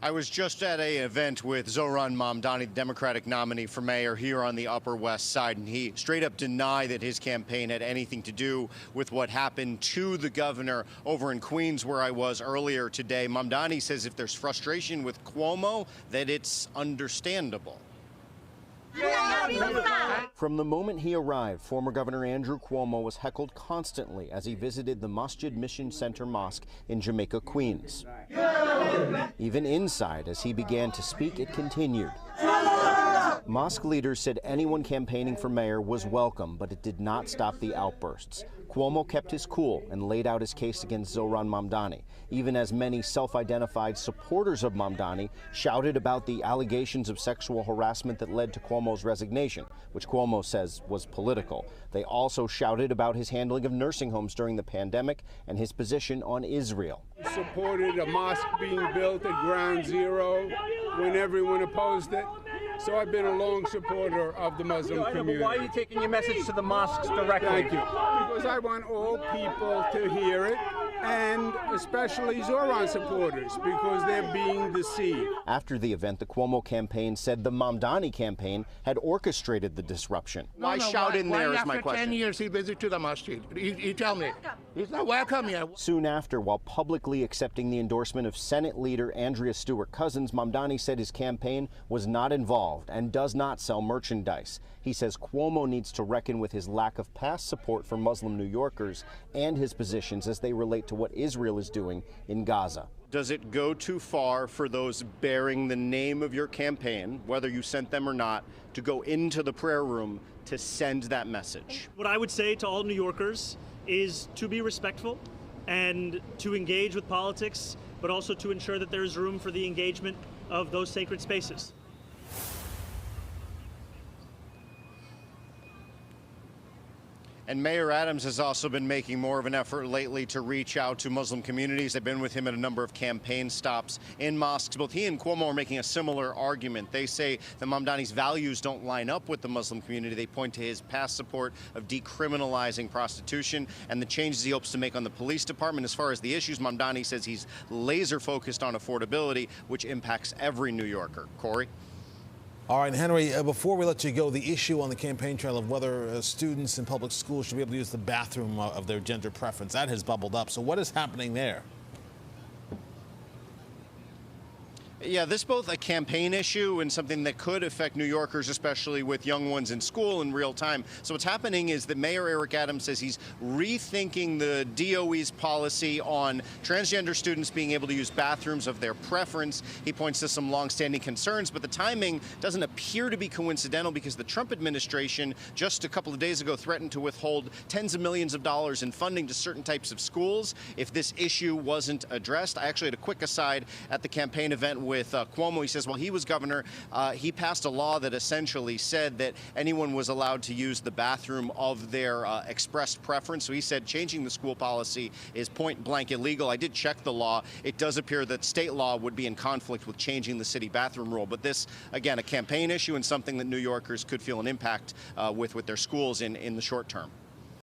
I was just at an event with Zohran Mamdani, the Democratic nominee for mayor here on the Upper West Side, and he straight up denied that his campaign had anything to do with what happened to the governor over in Queens, where I was earlier today. Mamdani says if there's frustration with Cuomo, that it's understandable. From the moment he arrived, former Governor Andrew Cuomo was heckled constantly as he visited the Masjid Mission Center Mosque in Jamaica, Queens. Even inside, as he began to speak, it continued. Mosque leaders said anyone campaigning for mayor was welcome, but it did not stop the outbursts. Cuomo kept his cool and laid out his case against Zohran Mamdani, even as many self-identified supporters of Mamdani shouted about the allegations of sexual harassment that led to Cuomo's resignation, which Cuomo says was political. They also shouted about his handling of nursing homes during the pandemic and his position on Israel. He supported a mosque being built at Ground Zero when everyone opposed it. So I've been a long supporter of the Muslim community. Why are you taking your message to the mosques directly? Thank you. Because I want all people to hear it, and especially Zohran supporters, because they're being deceived. After the event, the Cuomo campaign said the Mamdani campaign had orchestrated the disruption. Why shout in there is my question. After 10 years he visited to the masjid. You tell me. He's not welcome here. Soon after, while publicly accepting the endorsement of Senate leader Andrea Stewart Cousins, Mamdani said his campaign was not involved and does not sell merchandise. He says Cuomo needs to reckon with his lack of past support for Muslim New Yorkers and his positions as they relate to what Israel is doing in Gaza. Does it go too far for those bearing the name of your campaign, whether you sent them or not, to go into the prayer room to send that message? What I would say to all New Yorkers is to be respectful and to engage with politics, but also to ensure that there is room for the engagement of those sacred spaces. And Mayor Adams has also been making more of an effort lately to reach out to Muslim communities. They've been with him at a number of campaign stops in mosques. Both he and Cuomo are making a similar argument. They say that Mamdani's values don't line up with the Muslim community. They point to his past support of decriminalizing prostitution and the changes he hopes to make on the police department. As far as the issues, Mamdani says he's laser focused on affordability, which impacts every New Yorker. Corey? All right, Henry, before we let you go, the issue on the campaign trail of whether students in public schools should be able to use the bathroom of their gender preference, that has bubbled up. So what is happening there? Yeah, this is both a campaign issue and something that could affect New Yorkers, especially with young ones in school in real time. So what's happening is that Mayor Eric Adams says he's rethinking the DOE's policy on transgender students being able to use bathrooms of their preference. He points to some longstanding concerns, but the timing doesn't appear to be coincidental because the Trump administration just a couple of days ago threatened to withhold tens of millions of dollars in funding to certain types of schools if this issue wasn't addressed. I actually had a quick aside at the campaign event with Cuomo. He says while he was governor, he passed a law that essentially said that anyone was allowed to use the bathroom of their expressed preference. So he said changing the school policy is point blank illegal. I did check the law. It does appear that state law would be in conflict with changing the city bathroom rule. But this, again, a campaign issue and something that New Yorkers could feel an impact with their schools in the short term.